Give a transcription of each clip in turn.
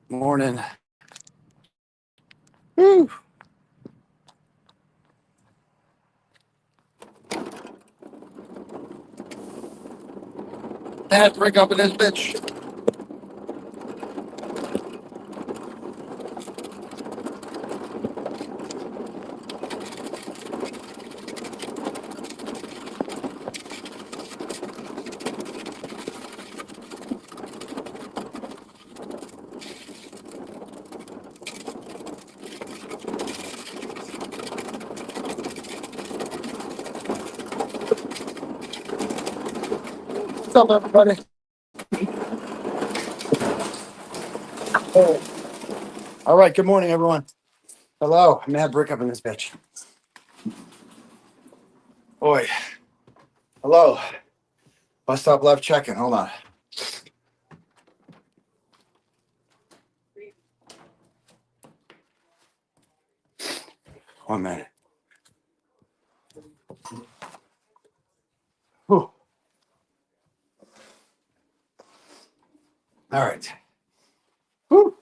Morning. Woo. Dad, break up in this bitch. What's up, everybody? All right. Good morning, everyone. Hello. I'm Mad Brick up in this bitch. Boy. Hello. Bus stop left checking. Hold on. 1 minute. Whew. All right. Whew.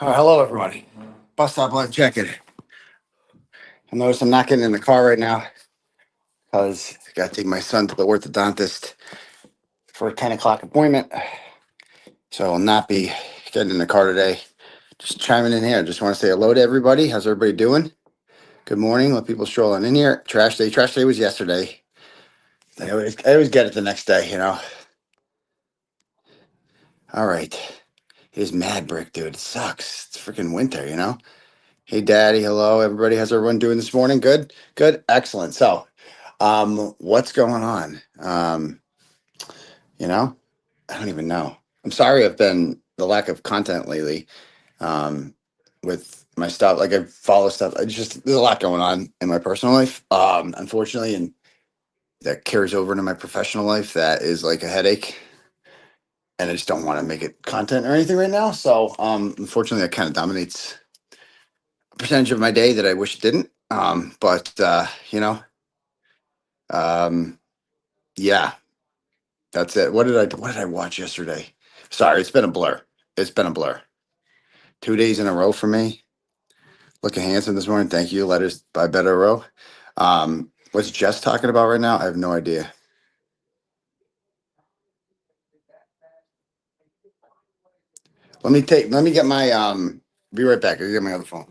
All right. Hello, everybody. Bus stop left checking. I notice I'm not getting in the car right now because I got to take my son to the orthodontist for a 10 o'clock appointment. So I will not be getting in the car today. Just chiming in here. Just want to say hello to everybody. How's everybody doing? Good morning. Let people strolling in here. Trash day. Trash day was yesterday. I always get it the next day, you know. All right. Here's Mad Brick, dude. It sucks. It's freaking winter, you know. Hey, Daddy. Hello, everybody. How's everyone doing this morning? Good. Good. Excellent. So, what's going on? You know, I don't even know. I'm sorry. I've been the lack of content lately. With my stuff, like I follow stuff. It's just there's a lot going on in my personal life. Unfortunately, and that carries over into my professional life. That is like a headache, and I just don't want to make it content or anything right now. So, unfortunately, that kind of dominates a percentage of my day that I wish it didn't. But um, yeah, that's it. What did I watch yesterday? Sorry, it's been a blur. It's been a blur. 2 days in a row for me. Looking handsome this morning. Thank you. Letters by Better Row. What's Jess talking about right now? I have no idea. Let me get my be right back. I'll get my other phone.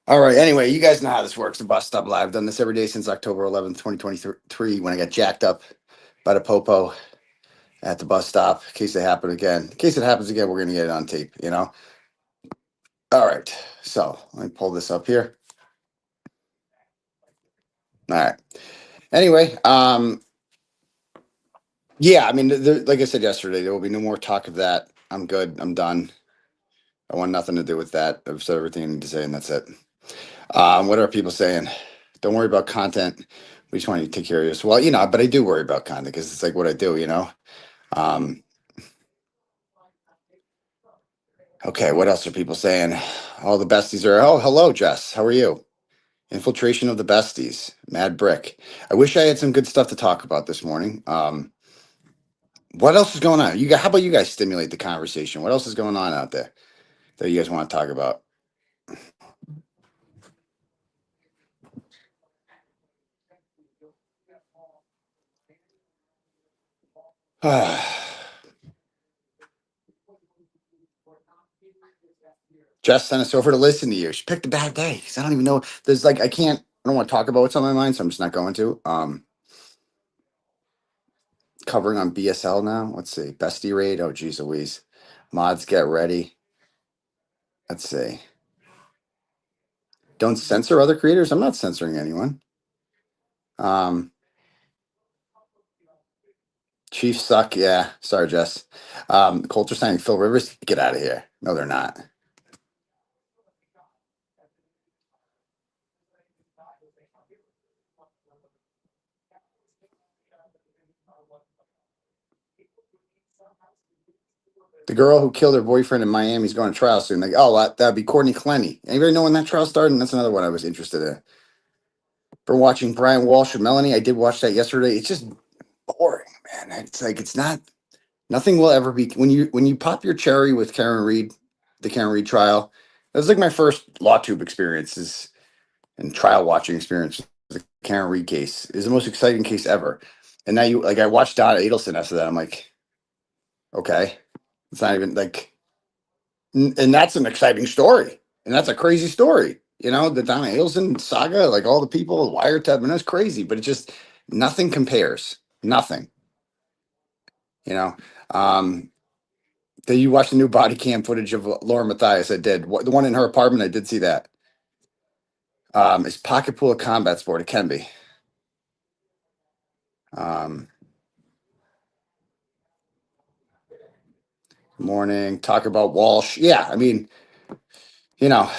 All right. Anyway, you guys know how this works. The bus stop live. I've done this every day since October 11th, 2023, when I got jacked up by the popo at the bus stop. In case it happened again. In case it happens again, we're gonna get it on tape, you know? All right. So let me pull this up here. All right. Anyway, yeah, I mean, like I said yesterday, there will be no more talk of that. I'm good. I'm done. I want nothing to do with that. I've said everything I need to say, and that's it. What are people saying? Don't worry about content. We just want you to take care of yourself. Well, but I do worry about content because it's like what I do, you know? Um, okay, what else are people saying? All the besties are, oh, hello, Jess. How are you? Infiltration of the besties. Mad Brick. I wish I had some good stuff to talk about this morning. What else is going on? How about you guys stimulate the conversation? What else is going on out there that you guys want to talk about? Jess sent us over to listen to you. She picked a bad day because I don't even know. There's like I don't want to talk about what's on my mind, so I'm just not going to. Covering on BSL now. Let's see. Bestie raid. Oh geez Louise. Mods get ready. Let's see. Don't censor other creators. I'm not censoring anyone. Um Chiefs suck. Yeah. Sorry, Jess. Colts are signing Phil Rivers. Get out of here. No, they're not. The girl who killed her boyfriend in Miami is going to trial soon. Like, oh, that'd be Courtney Clenny. Anybody know when that trial started? And that's another one I was interested in. For watching Brian Walsh and Melanie, I did watch that yesterday. It's just boring, man. It's like it's not. Nothing will ever be when you pop your cherry with Karen Reed, the Karen Reed trial. That was like my first law tube experiences and trial watching experience. The Karen Reed case is the most exciting case ever. And now you like I watched Donna Adelson after that. I'm like, okay, it's not even like, and that's an exciting story, and that's a crazy story. You know, the Donna Adelson saga, like all the people, wiretap, and that's crazy. But it just nothing compares. Nothing. You know. Um, Did you watch the new body cam footage of Laura Matthias? I did. The one in her apartment, I did see that. It's pocket pool a combat sport? It can be. Um, Morning. Talk about Walsh. Yeah, I mean, you know,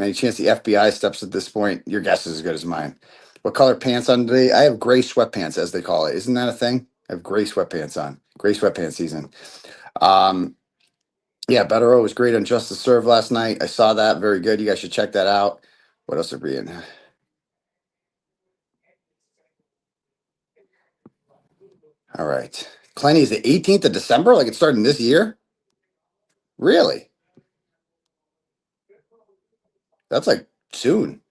any chance the FBI steps at this point? Your guess is as good as mine. What color pants on today? I have gray sweatpants, as they call it. Isn't that a thing? I have gray sweatpants on. Gray sweatpants season. Um, yeah, Better was great on Justice Serve last night. I saw that. Very good. You guys should check that out. What else are we in? All right. Clenny is the 18th of December? Like it's starting this year? Really? That's like soon.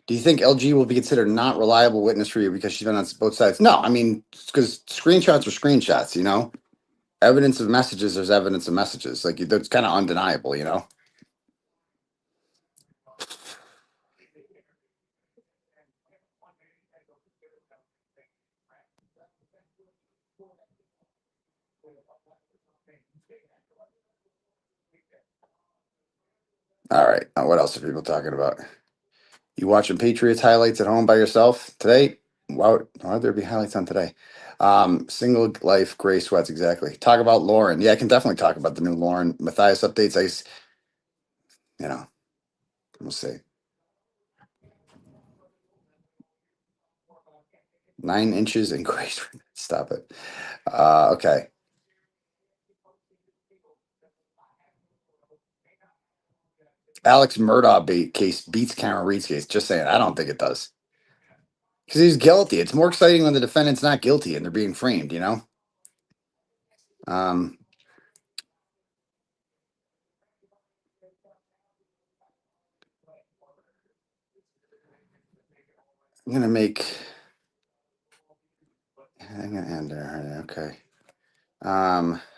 Do you think LG will be considered not reliable witness for you because she's been on both sides? No, I mean, because screenshots are screenshots, you know? Evidence of messages, there's evidence of messages. Like that's kind of undeniable, you know? All right. What else are people talking about? You watching Patriots highlights at home by yourself today? Why would there be highlights on today? Single life gray sweats, exactly. Talk about Lauren. Yeah, I can definitely talk about the new Lauren Matthias updates. You know, we'll see. 9 inches and gray. Stop it. Okay. Alex Murdaugh case beats Cameron Reed's case. Just saying. I don't think it does. Because he's guilty. It's more exciting when the defendant's not guilty and they're being framed, you know? Um, I'm gonna make I'm gonna end there. Okay.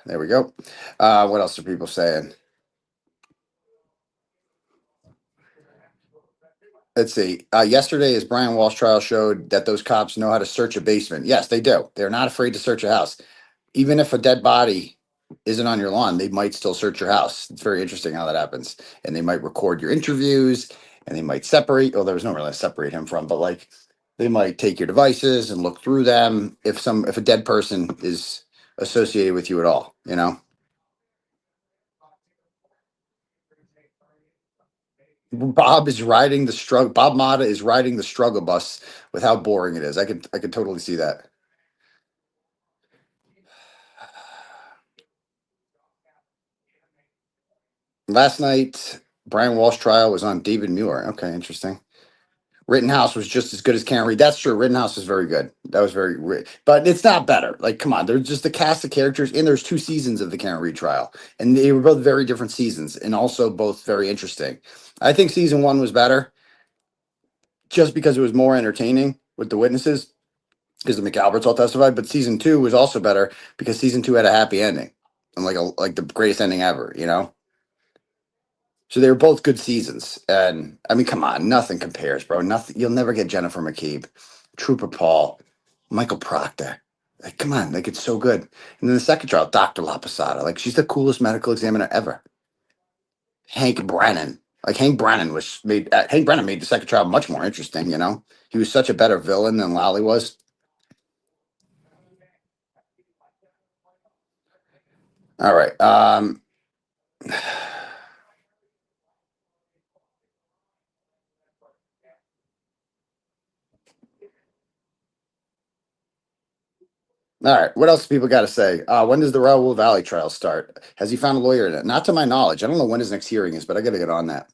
There we go. What else are people saying? Let's see. Yesterday's Brian Walsh trial showed that those cops know how to search a basement. Yes, they do. They're not afraid to search a house. Even if a dead body isn't on your lawn, they might still search your house. It's very interesting how that happens. And they might record your interviews and they might separate. Oh, there was no really to separate him from, but like they might take your devices and look through them if a dead person is associated with you at all, you know? Bob Mata is riding the struggle bus with how boring it is. I could totally see that. Last night, Brian Walsh trial was on David Muir. Okay, interesting. Rittenhouse was just as good as Karen Reed. That's true. Rittenhouse was very good. That was but it's not better. Like, come on, there's just the cast of characters, and there's 2 seasons of the Karen Reed trial, and they were both very different seasons, and also both very interesting. I think season one was better, just because it was more entertaining with the witnesses, because the McAlberts all testified. But season two was also better because season two had a happy ending, and like the greatest ending ever. You know. So they were both good seasons, and I mean, come on, nothing compares, bro. Nothing. You'll never get Jennifer McCabe, Trooper Paul, Michael Proctor. Like, come on, like it's so good. And then the second trial, Dr. La Posada, like she's the coolest medical examiner ever. Hank Brennan, like Hank Brennan made the second trial much more interesting. You know, he was such a better villain than Lally was. All right. All right. What else do people got to say? When does the Raoul Valley trial start? Has he found a lawyer in it? Not to my knowledge. I don't know when his next hearing is, but I got to get on that.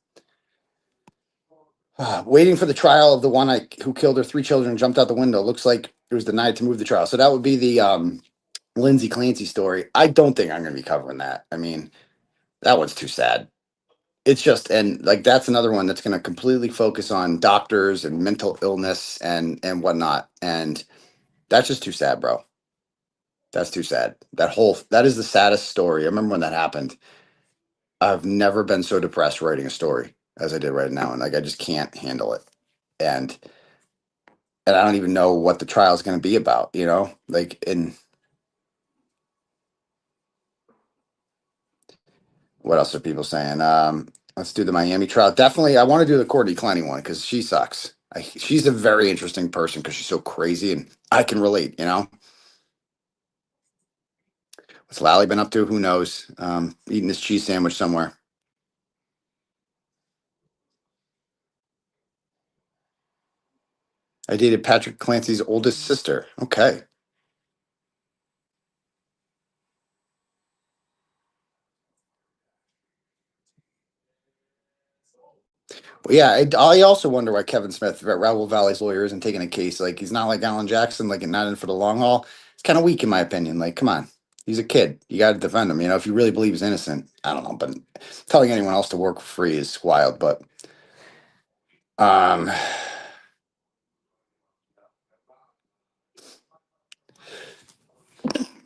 Waiting for the trial of the one who killed her three children and jumped out the window. Looks like it was denied to move the trial. So that would be the Lindsay Clancy story. I don't think I'm going to be covering that. I mean, that one's too sad. It's just, and like that's another one that's going to completely focus on doctors and mental illness and whatnot, and that's just too sad, bro. That's too sad. That is the saddest story. I remember when that happened. I've never been so depressed writing a story as I did right now, and like I just can't handle it. And I don't even know what the trial is going to be about. Like in what else are people saying? Let's do the Miami trial. Definitely, I want to do the Courtney Clenny one because she sucks. She's a very interesting person because she's so crazy, and I can relate. What's Lally been up to? Who knows? Eating this cheese sandwich somewhere. I dated Patrick Clancy's oldest sister. Okay. Well, yeah, I also wonder why Kevin Smith, Raoul Valley's lawyer, isn't taking a case. Like, he's not like Alan Jackson, like, not in for the long haul. It's kind of weak, in my opinion. Like, come on. He's a kid. You got to defend him. If you really believe he's innocent, I don't know. But telling anyone else to work for free is wild. But, um,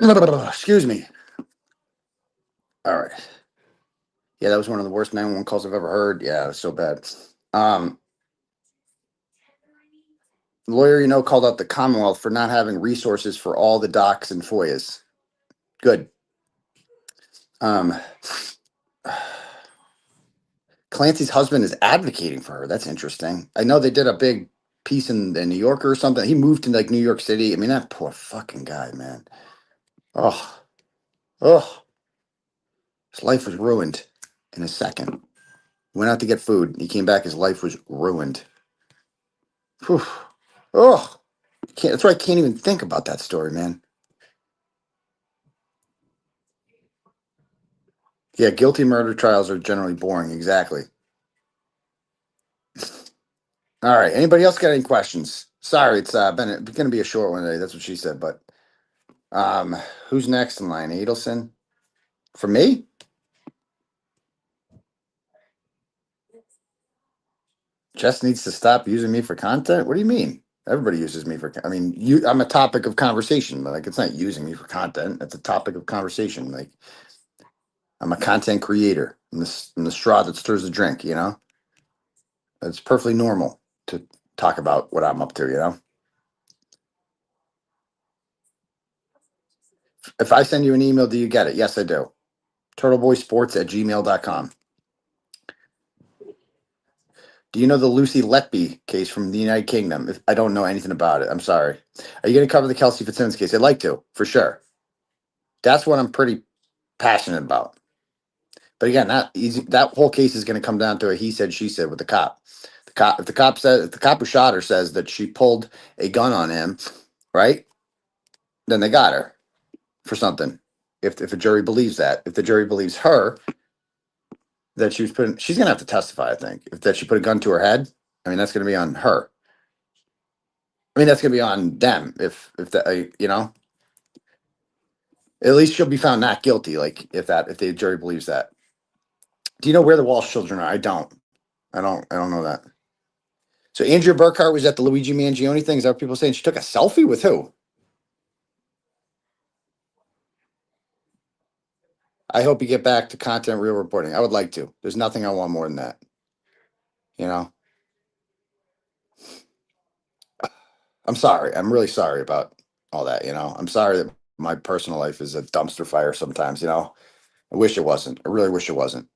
excuse me. All right. Yeah, that was one of the worst 911 calls I've ever heard. Yeah, it was so bad. Um, the lawyer, called out the Commonwealth for not having resources for all the docs and FOIAs. Good. Um, Clancy's husband is advocating for her. That's interesting. I know they did a big piece in the New Yorker or something. He moved to like New York City. I mean, that poor fucking guy, man. Oh, oh, his life was ruined in a second. Went out to get food. He came back. His life was ruined. Whew. Oh, that's why I can't even think about that story, man. Yeah, guilty murder trials are generally boring. Exactly. All right. Anybody else got any questions? Sorry, it's going to be a short one today. That's what she said. But um, who's next in line? Adelson for me. Jess needs to stop using me for content. What do you mean? Everybody uses me for. I mean, I'm a topic of conversation, but like it's not using me for content. It's a topic of conversation. Like I'm a content creator. I'm the straw that stirs the drink. It's perfectly normal to talk about what I'm up to. If I send you an email, do you get it? Yes, I do. Turtleboysports@gmail.com. Do you know the Lucy Letby case from the United Kingdom? If I don't know anything about it, I'm sorry. Are you going to cover the Kelsey Fitzsimmons case? I'd like to, for sure. That's what I'm pretty passionate about. But again, that whole case is going to come down to a he said she said with the cop. If the cop who shot her says that she pulled a gun on him, right? Then they got her for something. If a jury believes that, if the jury believes her that she's going to have to testify. I think if that she put a gun to her head. I mean, that's going to be on her. I mean, that's going to be on them. If that at least she'll be found not guilty. Like if the jury believes that. Do you know where the Walsh children are? I don't. I don't know that. So Andrea Burkhart was at the Luigi Mangione thing. Is that what people are saying? She took a selfie with who? I hope you get back to content real reporting. I would like to. There's nothing I want more than that. You know, I'm sorry. I'm really sorry about all that. I'm sorry that my personal life is a dumpster fire sometimes. I wish it wasn't. I really wish it wasn't.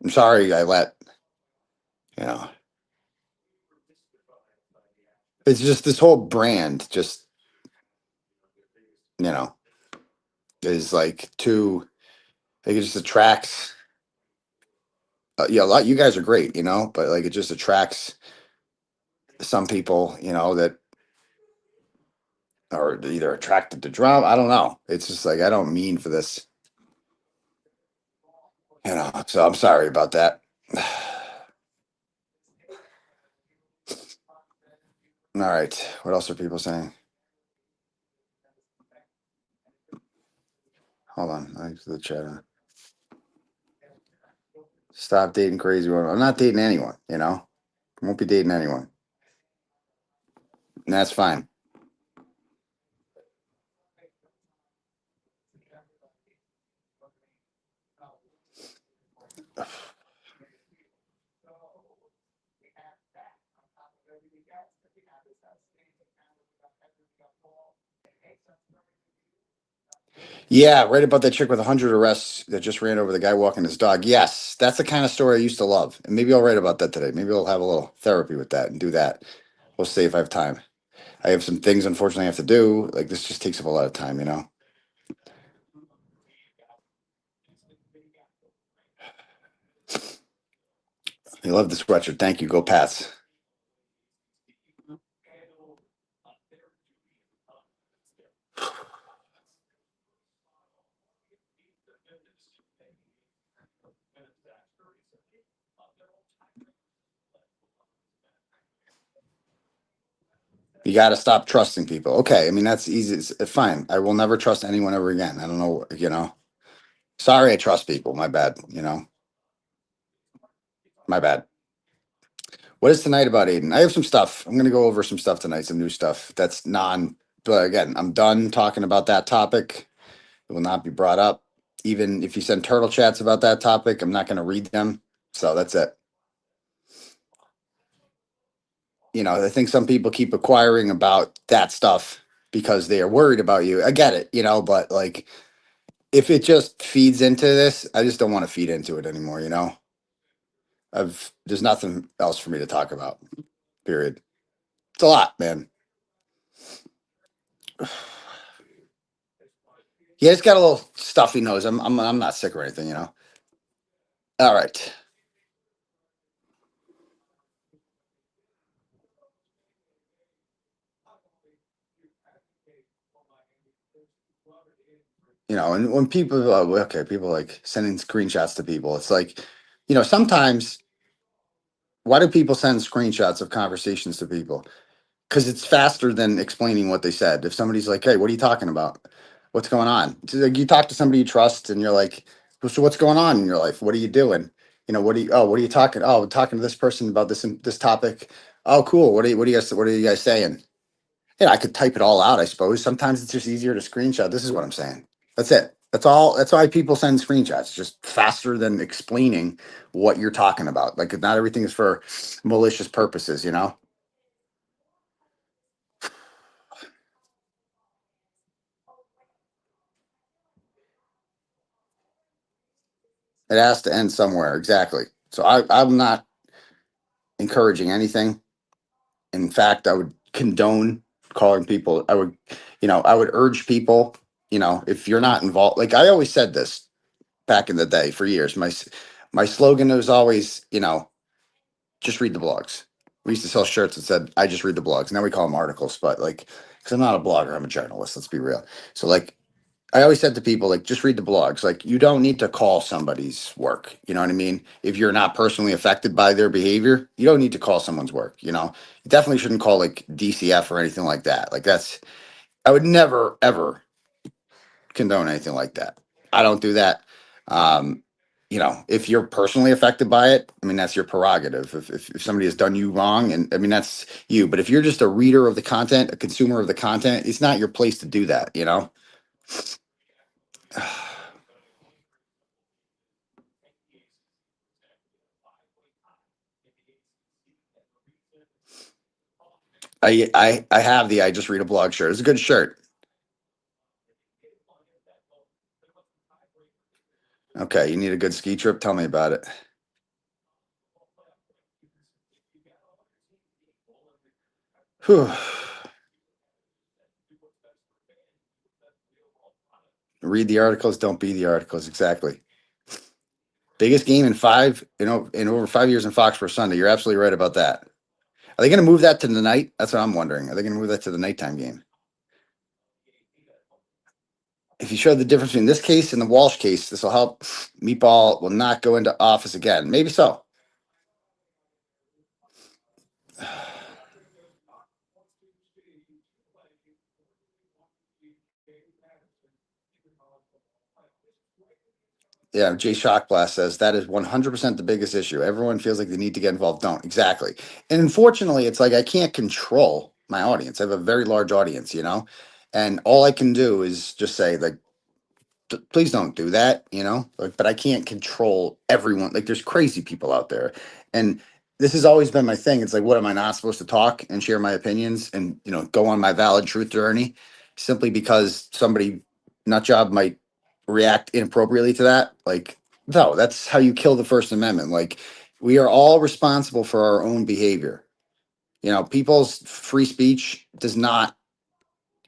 I'm sorry I let, you know, it's just this whole brand just, you know, is like too, like it just attracts, yeah, a lot. You guys are great, but like it just attracts some people, that or either attracted to drama. I don't know. It's just like I don't mean for this, you know. So I'm sorry about that. All right. What else are people saying? Hold on. Thanks for the chat. Stop dating crazy women. I'm not dating anyone, you know? I won't be dating anyone. And that's fine. Yeah, right about that chick with 100 arrests that just ran over the guy walking his dog. Yes, that's the kind of story I used to love. And maybe I'll write about that today. Maybe I'll have a little therapy with that and do that. We'll see if I have time. I have some things, unfortunately, I have to do. Like, this just takes up a lot of time, you know? I love the sweatshirt. Thank you. Go Pats. You got to stop trusting people. Okay. I mean, that's easy. Fine. I will never trust anyone ever again. I don't know, you know? Sorry, I trust people. My bad, you know? My bad. What is tonight about, Aiden? I have some stuff. I'm going to go over some stuff tonight, some new stuff that's but again, I'm done talking about that topic. It will not be brought up. Even if you send turtle chats about that topic, I'm not going to read them. So that's it. You know, I think some people keep acquiring about that stuff because they are worried about you. I get it, you know, but like if it just feeds into this, I just don't want to feed into it anymore, you know? There's nothing else for me to talk about. Period. It's a lot, man. Yeah, it's got a little stuffy nose. I'm not sick or anything, you know. All right. You know, and when people okay, people like sending screenshots to people. It's like, you know, sometimes why do people send screenshots of conversations to people? Because it's faster than explaining what they said. If somebody's like, "Hey, what are you talking about? What's going on?" It's like you talk to somebody you trust, and you're like, "Well, so what's going on in your life? What are you doing? You know, what are you talking? Oh, I'm talking to this person about this topic. Oh, cool. What are you guys saying? Yeah, I could type it all out, I suppose. Sometimes it's just easier to screenshot. This is what I'm saying. That's it. That's all. That's why people send screenshots. Just faster than explaining what you're talking about. Like not everything is for malicious purposes, you know? It has to end somewhere. Exactly. So I'm not encouraging anything. In fact, I would condone calling people. I would urge people, you know, if you're not involved, like I always said this back in the day for years. My slogan was always, you know, just read the blogs. We used to sell shirts that said, I just read the blogs. Now we call them articles, but like, because I'm not a blogger, I'm a journalist. Let's be real. So, like, I always said to people, like, just read the blogs. Like, you don't need to call somebody's work. You know what I mean? If you're not personally affected by their behavior, you don't need to call someone's work. You know, you definitely shouldn't call like DCF or anything like that. Like, I would never, ever condone anything like that. I don't do that. Um, you know, if you're personally affected by it, I mean, that's your prerogative. If somebody has done you wrong, and I mean, that's you. But if you're just a reader of the content, a consumer of the content, it's not your place to do that, you know? I have the I just read a blog shirt. It's a good shirt. Okay, you need a good ski trip. Tell me about it. Whew. Read the articles, don't be the articles. Exactly. Biggest game in over 5 years in Foxborough Sunday. You're absolutely right about that. Are they going to move that to the night? That's what I'm wondering. Are they going to move that to the nighttime game? If you show the difference between this case and the Walsh case, this will help. Meatball will not go into office again. Maybe so. Yeah, Jay Shockblast says that is 100% the biggest issue. Everyone feels like they need to get involved. Don't. Exactly. And unfortunately, it's like I can't control my audience. I have a very large audience, you know? And all I can do is just say, like, please don't do that, you know? Like, but I can't control everyone. Like, there's crazy people out there. And this has always been my thing. It's like, what am I not supposed to talk and share my opinions and, you know, go on my valid truth journey simply because somebody nut job might react inappropriately to that? Like, no, that's how you kill the First Amendment. Like, we are all responsible for our own behavior. You know, people's free speech is not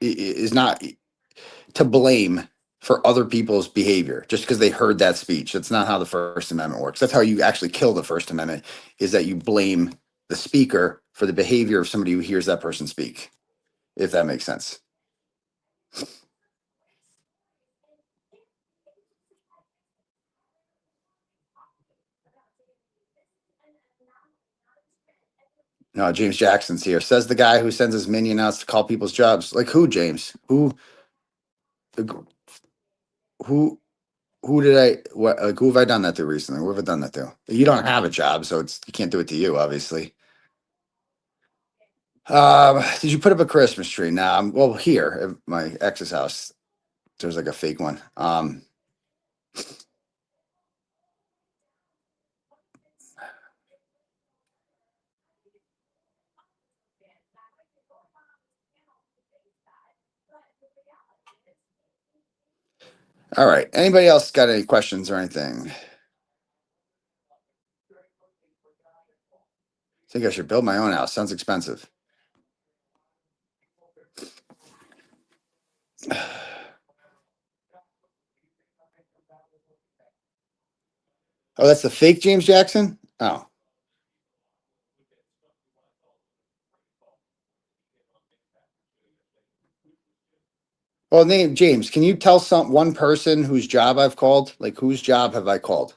to blame for other people's behavior just because they heard that speech. That's not how the First Amendment works. That's how you actually kill the First Amendment, is that you blame the speaker for the behavior of somebody who hears that person speak, if that makes sense. No, James Jackson's here. Says the guy who sends his minion outs to call people's jobs. Like who, James? Who who did I what like who have I done that to recently? Who have I done that to? You don't have a job, so it's you can't do it to you, obviously. Did you put up a Christmas tree? Nah, well here at my ex's house. There's like a fake one. All right. Anybody else got any questions or anything? I think I should build my own house. Sounds expensive. Oh, that's the fake James Jackson? Oh. Well, name James, can you tell one person whose job I've called? Like whose job have I called?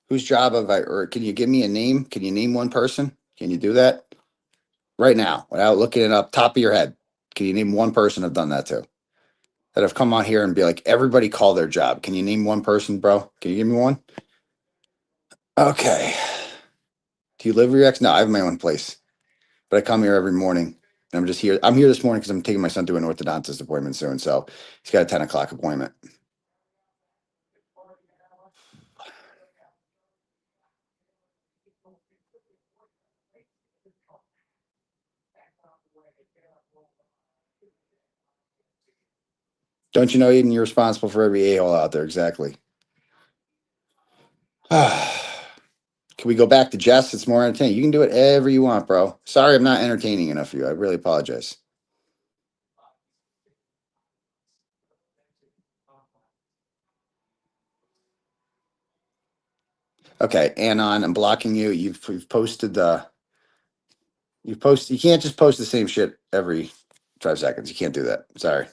Whose job have I or can you give me a name? Can you name one person? Can you do that? Right now, without looking it up, top of your head. Can you name one person I've done that to? That have come on here and be like, everybody call their job. Can you name one person, bro? Can you give me one? Okay. Do you live with your ex? No, I have my own place. But I come here every morning. And I'm just here. I'm here this morning because I'm taking my son to an orthodontist appointment soon. So he's got a 10 o'clock appointment. Don't you know, Eden, you're responsible for every a-hole out there? Exactly. Can we go back to Jess? It's more entertaining. You can do whatever you want, bro. Sorry, I'm not entertaining enough for you. I really apologize. Okay, Anon, I'm blocking you. You've posted the you post. You can't just post the same shit every 5 seconds. You can't do that. Sorry.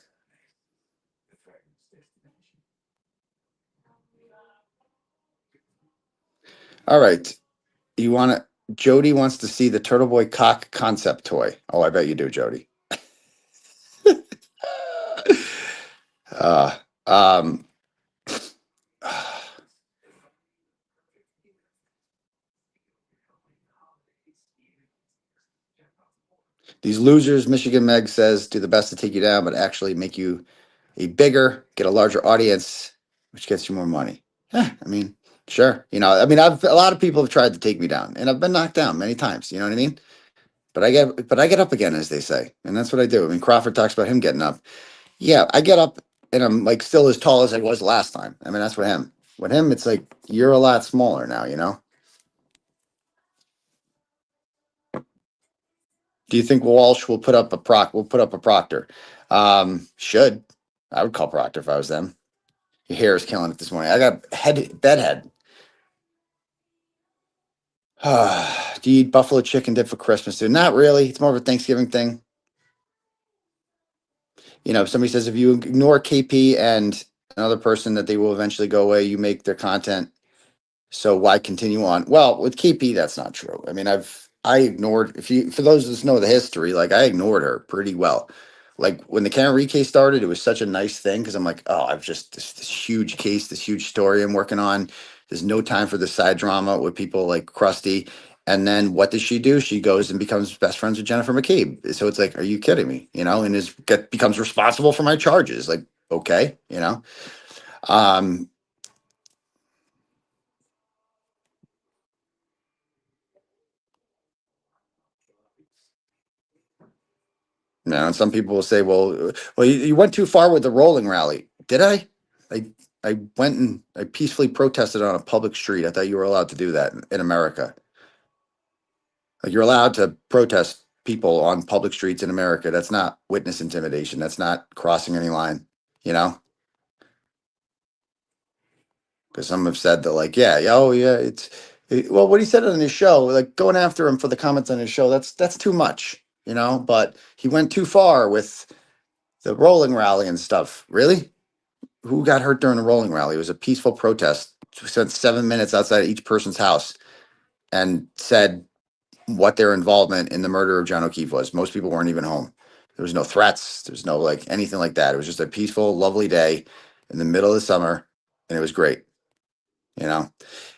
All right. You want to? Jody wants to see the Turtle Boy cock concept toy. Oh, I bet you do, Jody. uh, um, these losers, Michigan Meg says, do the best to take you down, but actually make you a bigger, get a larger audience, which gets you more money. Yeah, I mean, sure. You know, I mean, a lot of people have tried to take me down, and I've been knocked down many times. You know what I mean? But I get up again, as they say, and that's what I do. I mean, Crawford talks about him getting up. Yeah, I get up, and I'm like still as tall as I was last time. I mean, that's with him. With him, it's like you're a lot smaller now. You know? Do you think Walsh will put up a proc? Will put up a Proctor? Should I would call Proctor if I was them. Your hair is killing it this morning. I got bedhead. Do you eat buffalo chicken dip for Christmas, dude? Not really. It's more of a Thanksgiving thing. If somebody says if you ignore KP and another person that they will eventually go away, you make their content. So why continue on? Well, with KP, that's not true. I mean, I ignored if you for those of us know the history, like I ignored her pretty well. Like when the Karen Reed case started, it was such a nice thing because I'm like, oh, I've just this huge case, this huge story I'm working on. There's no time for the side drama with people like Krusty. And then what does she do? She goes and becomes best friends with Jennifer McCabe. So it's like, are you kidding me? And becomes responsible for my charges. Like, okay. Um, and some people will say, well, you went too far with the rolling rally. Did I? I I went and I peacefully protested on a public street. I thought you were allowed to do that in America. Like you're allowed to protest people on public streets in America. That's not witness intimidation. That's not crossing any line, you know? Because some have said that, like, yeah, oh yeah, well, what he said on his show, like going after him for the comments on his show, that's too much. But he went too far with the rolling rally and stuff. Really? Who got hurt during the rolling rally? It was a peaceful protest. We spent 7 minutes outside each person's house and said what their involvement in the murder of John O'Keefe was. Most people weren't even home. There was no threats. There's no like anything like that. It was just a peaceful, lovely day in the middle of the summer, and it was great. You know,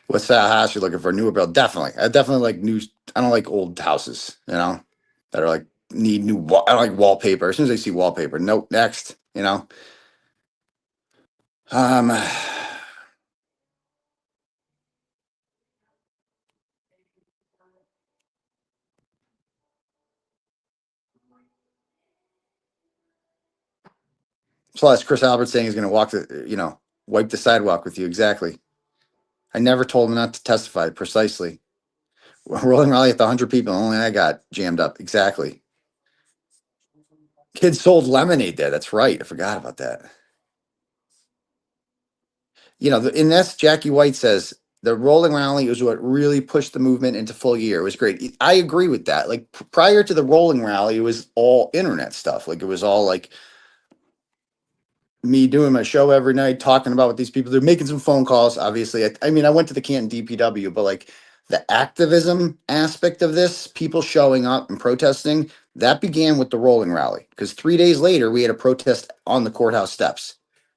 what's that house you're looking for? Newer build? Definitely. I definitely like new. I don't like old houses. That are like need new. I don't like wallpaper. As soon as I see wallpaper, nope. Next. Um. Plus, Chris Albert saying he's going to wipe the sidewalk with you. Exactly. I never told him not to testify. Precisely. Rolling rally at the 100 people. Only I got jammed up. Exactly. Kids sold lemonade there. That's right. I forgot about that. In this, Jackie White says the rolling rally was what really pushed the movement into full gear. It was great. I agree with that. Like prior to the rolling rally, it was all internet stuff. Like it was all like me doing my show every night, talking about what these people do, making some phone calls. Obviously, I mean, I went to the Canton DPW, but like the activism aspect of this, people showing up and protesting, that began with the rolling rally. Because 3 days later, we had a protest on the courthouse steps,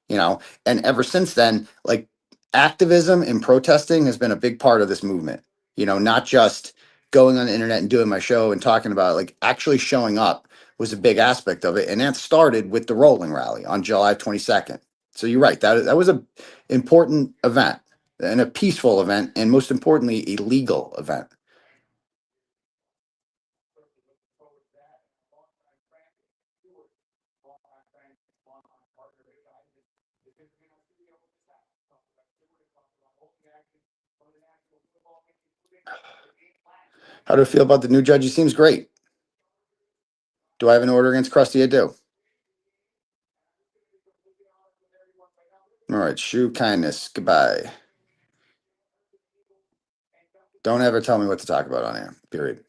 and ever since then, like activism and protesting has been a big part of this movement, not just going on the internet and doing my show and talking about it, like actually showing up was a big aspect of it, and that started with the rolling rally on July 22nd. So you're right, that was a important event and a peaceful event, and most importantly, a legal event. How do I feel about the new judge? He seems great. Do I have an order against Krusty? I do. All right, shoe kindness. Goodbye. Don't ever tell me what to talk about on air. Period.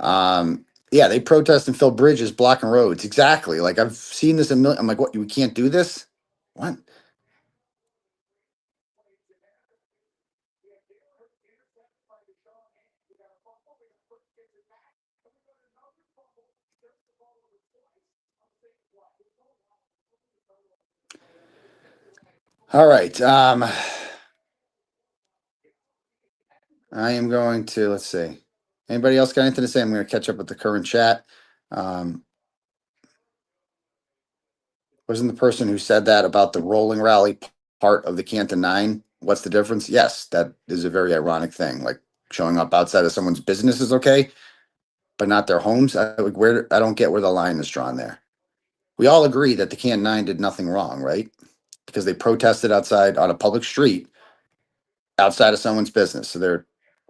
Yeah, they protest and fill bridges, blocking roads. Exactly. Like I've seen this a million. I'm like, what? We can't do this? What? All right. I am going to, let's see. Anybody else got anything to say? I'm going to catch up with the current chat. Um, wasn't the person who said that about the rolling rally part of the Canton Nine? What's the difference? Yes, that is a very ironic thing. Like showing up outside of someone's business is okay, but not their homes. I don't get where the line is drawn there. We all agree that the Canton Nine did nothing wrong, right? Because they protested outside on a public street outside of someone's business.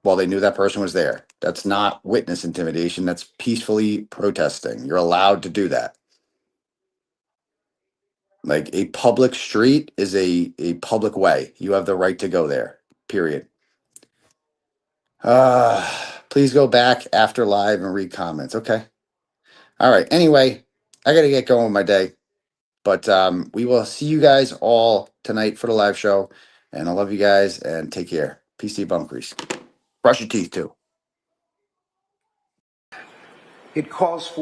Well, they knew that person was there. That's not witness intimidation. That's peacefully protesting. You're allowed to do that. Like a public street is a public way. You have the right to go there. Period. Please go back after live and read comments. Okay. All right. Anyway, I got to get going with my day. But we will see you guys all tonight for the live show. And I love you guys and take care. Peace to you, bum grease. Brush your teeth too. It calls for